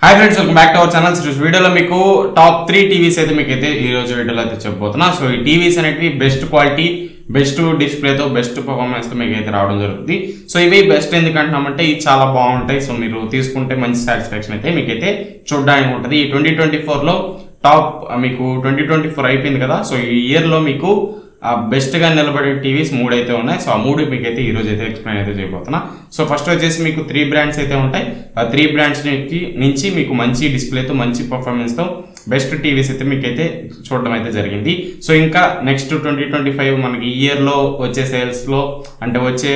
Hi friends welcome back to our channel. Video में top 3 TVs video चुपबोतना। So ई TVs अने best quality best display तो best performance तो रावడం జరుగుతుంది। సో ఇవి బెస్ట్ ఎందుకంటున్నామంటే ఇది చాలా బాగుంటాయి। సో మీరు తీసుకుంటే మంచి సాటిస్ఫాక్షన్ అయితే మీకైతే చూడడానికి ఉంటుంది। ఈ 2024 లో టాప్ మీకు 2024 అయిపోయింది కదా। సో ఈ ఇయర్ లో మీకు బెస్ట్ గా నిలబడే టీవీస్ 3 అయితే ఉన్నాయి। సో ఆ 3 మీకైతే ఈ రోజు అయితే ఎక్స్‌ప్లెయిన్ అయితే చేయబోతున్నా। సో ఫస్ట్ వచ్చేసి మీకు 3 బ్రాండ్స్ అయితే ఉంటాయి। ఆ 3 బ్రాండ్స్ నుంచి మీకు మంచి డిస్ప్లే తో మంచి పర్ఫార్మెన్స్ తో బెస్ట్ టీవీస్ అయితే మీకైతే చూడడం అయితే జరిగింది। సో ఇంకా నెక్స్ట్ 2025 మనకి ఈ ఇయర్ లో వచ్చే సేల్స్ లో అంటే వచ్చే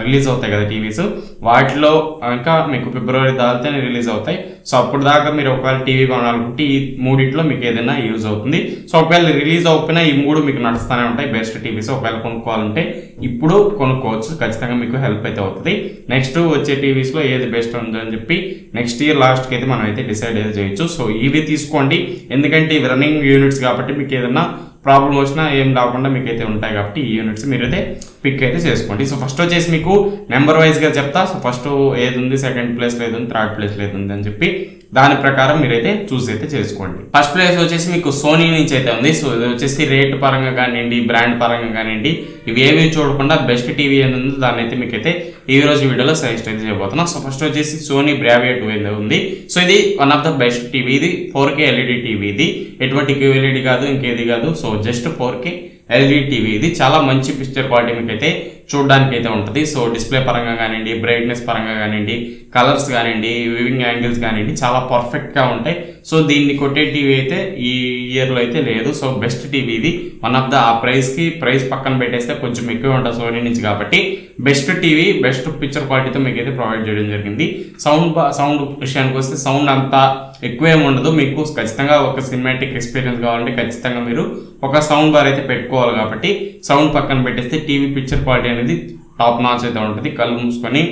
రిలీజ్ అవుతాయి కదా టీవీస్, వాటిలో ఇంకా మీకు ఫిబ్రవరి దాల్తేనే రిలీజ్ అవుతాయి। సో అప్పుడు దాకా మీరు ఒకవేళ టీవీ కొనాలనుకుంటే ఈ మూడిట్లో మీకు ఏదైనా యూజ్ అవుతుంది। సో ఒకవేళ రిలీజ్ అవుతున్నా ఈ 3 మీకు నడుస్తూనే ఉంటాయి బెస్ట్ టీవీస్। ఒకవేళ కొనుక్కోవాలంటే ఇప్పుడు కొనుక్కోవచ్చు, ఖచ్చితంగా మీకు హెల్ప్ అయితే అవుతుంది। నెక్స్ట్ వచ్చే టీవీస్ లో ఏది బెస్ట్ ఉందని చెప్పి నెక్స్ట్ ఇయర్ లాస్ట్ కి అయితే మనం అయితే డిసైడ్ అయితే చేయొచ్చు। సో ఇవి తీసుకోండి, ఎందుకంటే ఇవి రన్నింగ్ యూనిట్స్ కాబట్టి మీకు ఏదైనా ప్రాబ్లం వచ్చినా ఏం రాకుండా మీకైతే ఉంటాయి కాబట్టి ఈ యూనిట్స్ మీరైతే పిక్ అయితే చేసుకోండి। సో ఫస్ట్ వచ్చేసి మీకు నెంబర్ వైజ్ గా చెప్తా। సో ఫస్ట్ ఏది ఉంది, సెకండ్ ప్లేస్ లో ఏది ఉంది, థర్డ్ ప్లేస్ లో ఏది ఉంది అని చెప్పి దాని ప్రకారం మీరైతే చూస్ అయితే చేసుకోండి। ఫస్ట్ ప్లేస్ వచ్చేసి మీకు సోనీ నుంచి అయితే ఉంది। సో ఇది వచ్చేసి రేట్ పరంగా కానివ్వండి, బ్రాండ్ పరంగా కానివ్వండి, ఇవి ఏవి చూడకుండా బెస్ట్ టీవీ ఏది ఉందో దాన్ని అయితే మీకైతే ఈ రోజు వీడియోలో సజెస్ట్ అయితే చేయబోతున్నా। సో ఫస్ట్ వచ్చేసి సోనీ బ్రావియా 2 అయితే ఉంది। సో ఇది one of the best TV. ఇది 4K ఎల్ఈడి టీవీ, ఇది ఎటువంటి QLED కాదు, ఇంకేది కాదు। So just 4K LED TV, ఇది చాలా మంచి పిక్చర్ క్వాలిటీ మీకైతే చూడడానికి అయితే ఉంటుంది। సో డిస్ప్లే పరంగా కానివ్వండి, బ్రైట్నెస్ పరంగా కానివ్వండి, కలర్స్ కానివ్వండి, వివింగ్ యాంగిల్స్ కానివ్వండి చాలా పర్ఫెక్ట్ గా ఉంటాయి। సో దీన్ని కొట్టే టీవీ అయితే ఈ ఇయర్ లో అయితే లేదు। సో బెస్ట్ టీవీ ఇది వన్ ఆఫ్ ద ఆ ప్రైస్ పక్కన పెట్టేస్తే కొంచెం ఎక్కువ ఉంటుంది సోనీ నుంచి కాబట్టి బెస్ట్ టీవీ బెస్ట్ పిక్చర్ క్వాలిటీతో మీకైతే ప్రొవైడ్ చేయడం జరిగింది। సౌండ్ విషయానికి వస్తే సౌండ్ అంతా ఎక్కువేం ఉండదు, మీకు ఖచ్చితంగా ఒక సినిమాటిక్ ఎక్స్పీరియన్స్ కావాలంటే ఖచ్చితంగా మీరు ఒక సౌండ్ బార్ అయితే పెట్టుకోవాలి కాబట్టి సౌండ్ పక్కన పెట్టేస్తే టీవీ పిక్చర్ క్వాలిటీ అనేది టాప్ నాచ్ అయితే ఉంటుంది। కళ్ళు మూసుకొని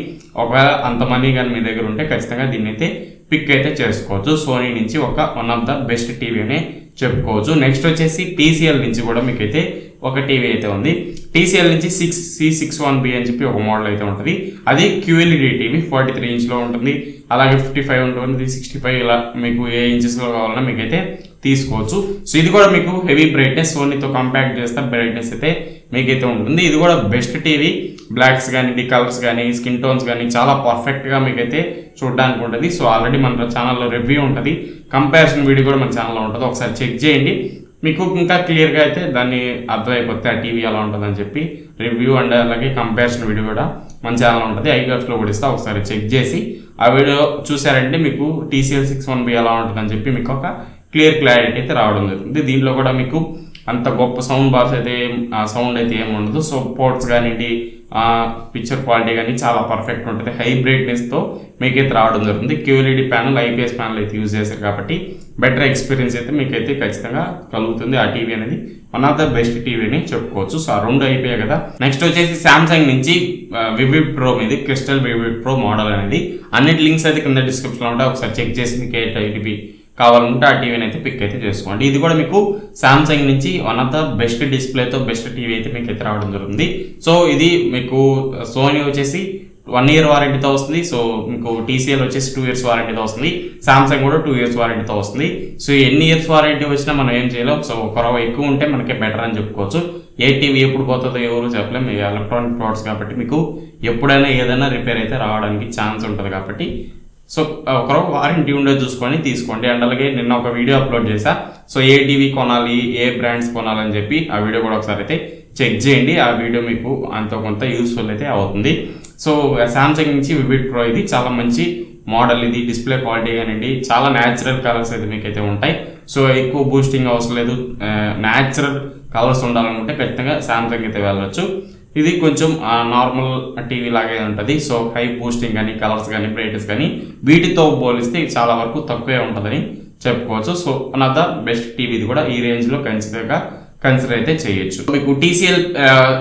ఒకవేళ అంత మనీ కానీ మీ దగ్గర ఉంటే ఖచ్చితంగా దీన్ని అయితే పిక్ అయితే చేసుకోవచ్చు। సోనీ నుంచి one of the best TV అనే చెప్పుకోవచ్చు। నెక్స్ట్ వచ్చేసి TCL నుంచి కూడా మీకైతే ఒక టీవీ అయితే ఉంది। TCL నుంచి C61B అని చెప్పి ఒక మోడల్ అయితే ఉంటుంది। అది QLED టీవీ 43 ఇంచ్ లో ఉంటుంది, అలాగే 55 ఉంటుంది, 65 ఇలా మీకు ఏ ఇంచెస్ లో కావాలన్నా మీకైతే తీసుకోవచ్చు। సో ఇది కూడా మీకు హెవీ బ్రైట్నెస్, సోనీతో కంపేర్ చేస్తే బ్రైట్నెస్ అయితే మీకైతే ఉంటుంది। ఇది కూడా బెస్ట్ టీవీ, బ్లాక్స్ కానీ కలర్స్ కానీ స్కిన్ టోన్స్ కానీ చాలా పర్ఫెక్ట్ గా మీకైతే చూడడానికి ఉంటుంది। సో ఆల్రెడీ మన ఛానల్లో రివ్యూ ఉంటుంది, కంపారిజన్ వీడియో కూడా మన ఛానల్లో ఉంటుంది, ఒకసారి చెక్ చేయండి, మీకు ఇంకా క్లియర్గా అయితే దాన్ని అర్థమైపోతే ఆ టీవీ ఎలా ఉంటుందని చెప్పి రివ్యూ అండ్ అలాగే కంపారిజన్ వీడియో కూడా మన ఛానల్ ఉంటుంది, ఐకార్డ్స్లో కూడా ఇస్తా, ఒకసారి చెక్ చేసి ఆ వీడియో చూసారంటే మీకు TCL 61B ఎలా ఉంటుందని చెప్పి మీకు ఒక క్లారిటీ అయితే రావడం జరుగుతుంది। దీంట్లో కూడా మీకు అంత గొప్ప సౌండ్ బార్స్ అయితే సౌండ్ అయితే ఏమి ఉండదు। సో పోర్ట్స్ కానివ్వండి, పిక్చర్ క్వాలిటీ కానీ చాలా పర్ఫెక్ట్ ఉంటుంది, హై బ్రైట్నెస్ తో మీకైతే రావడం జరుగుతుంది। QLED ప్యానల్, IPS ప్యానల్ అయితే యూజ్ చేశారు కాబట్టి బెటర్ ఎక్స్పీరియన్స్ అయితే మీకైతే ఖచ్చితంగా కలుగుతుంది। ఆ టీవీ అనేది one of the best TV అని చెప్పుకోవచ్చు। సో ఆ 2 అయిపోయాయి కదా। నెక్స్ట్ వచ్చేసి సామ్సంగ్ నుంచి వివిడ్ ప్రో మీద క్రిస్టల్ వివిడ్ ప్రో మోడల్ అనేది అన్నిటి లింక్స్ అయితే కింద డిస్క్రిప్షన్ లో ఉంటాయి, ఒకసారి చెక్ చేసి మీకు ఏ టీవీ కావాలంటే ఆ టీవీని అయితే పిక్ అయితే చేసుకోండి। ఇది కూడా మీకు సామ్సంగ్ నుంచి వన్ ఆఫ్ ద బెస్ట్ డిస్ప్లేతో బెస్ట్ టీవీ అయితే మీకు అయితే రావడం జరుగుతుంది। సో ఇది మీకు సోనీ వచ్చేసి 1 ఇయర్ వారంటీతో వస్తుంది। సో మీకు TCL వచ్చేసి 2 ఇయర్స్ వారంటీతో వస్తుంది, సామ్సంగ్ కూడా 2 ఇయర్స్ వారంటీతో వస్తుంది। సో ఎన్ని ఇయర్స్ వారంటీ వచ్చినా మనం ఏం చేయలేం। సో ఒక ఎక్కువ ఉంటే మనకే బెటర్ అని చెప్పుకోవచ్చు। ఏ టీవీ ఎప్పుడు పోతుందో ఎవరు చెప్పలేం, ఎలక్ట్రానిక్ ప్రొడక్ట్స్ కాబట్టి మీకు ఎప్పుడైనా ఏదైనా రిపేర్ అయితే రావడానికి ఛాన్స్ ఉంటుంది కాబట్టి సో ఒకరో వారంటీ ఉండేది చూసుకొని తీసుకోండి। అండ్ అలాగే నిన్న ఒక వీడియో అప్లోడ్ చేశా, సో ఏ టీవీ కొనాలి, ఏ బ్రాండ్స్ కొనాలని చెప్పి ఆ వీడియో కూడా ఒకసారి అయితే చెక్ చేయండి, ఆ వీడియో మీకు అంత కొంత యూస్ఫుల్ అయితే అవుతుంది। సో సామ్సంగ్ నుంచి వివిడ్ ప్రో ఇది చాలా మంచి మోడల్, ఇది డిస్ప్లే క్వాలిటీ కానివ్వండి చాలా న్యాచురల్ కలర్స్ అయితే మీకైతే ఉంటాయి। సో ఎక్కువ బూస్టింగ్ అవసరం లేదు, న్యాచురల్ కలర్స్ ఉండాలనుకుంటే ఖచ్చితంగా సామ్సంగ్ అయితే వెళ్ళొచ్చు। ఇది కొంచెం నార్మల్ టీవీ లాగే ఉంటుంది। సో హై బూస్టింగ్ కానీ కలర్స్ కానీ బ్రైట్నెస్ కానీ వీటితో పోలిస్తే ఇది చాలా వరకు తక్కువే ఉంటుందని చెప్పుకోవచ్చు। So one of the best TV ఇది కూడా ఈ రేంజ్ లో కన్సిడర్ అయితే చేయొచ్చు। మీకు TCL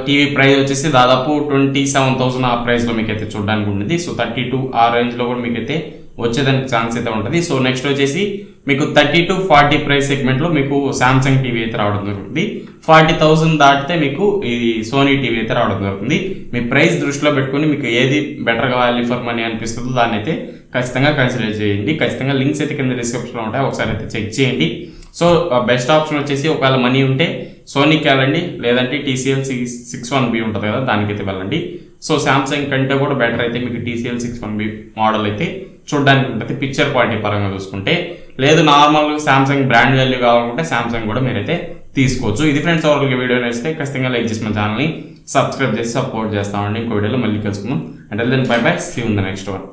టీవీ ప్రైస్ వచ్చేసి దాదాపు 27,000 ఆ ప్రైస్ లో మీకైతే చూడడానికి ఉంటుంది। సో 32 ఆ రేంజ్ లో కూడా మీకైతే వచ్చేదానికి ఛాన్స్ అయితే ఉంటుంది. సో నెక్స్ట్ వచ్చేసి మీకు 30 to 40 ప్రైస్ సెగ్మెంట్లో మీకు సామ్సంగ్ టీవీ అయితే రావడం జరుగుతుంది. 40,000 దాటితే మీకు ఈ సోనీ టీవీ అయితే రావడం జరుగుతుంది. మీ ప్రైస్ దృష్టిలో పెట్టుకుని మీకు ఏది బెటర్గా వాల్యూ ఫర్ మనీ అనిపిస్తుందో దాన్ని అయితే ఖచ్చితంగా కన్సిడర్ చేయండి. ఖచ్చితంగా లింక్స్ అయితే కింద డిస్క్రిప్షన్లో ఉంటాయి, ఒకసారి అయితే చెక్ చేయండి. సో బెస్ట్ ఆప్షన్ వచ్చేసి ఒకవేళ మనీ ఉంటే సోనీకి వెళ్ళండి, లేదంటే TCL 61B ఉంటుంది కదా దానికైతే వెళ్ళండి. సో సామ్సంగ్ కంటే కూడా బెటర్ అయితే మీకు TCL 61B మోడల్ అయితే చూడడానికి ఉంటుంది పిక్చర్ క్వాలిటీ పరంగా చూసుకుంటే. లేదు నార్మల్ సామ్సంగ్ బ్రాండ్ వాల్యూ కావాలనుకుంటే సామ్సంగ్ కూడా మీరైతే తీసుకోవచ్చు. ఇది ఫ్రెండ్స్ ఎవరికి వీడియో నచ్చితే ఖచ్చితంగా లైక్ చేసి మన ఛానల్ని సబ్స్క్రైబ్ చేసి సపోర్ట్ చేస్తామండి. ఇంకో వీడియోలో మళ్ళీ కలుసుకుందాం. అంటే then bye bye, see you in the next one.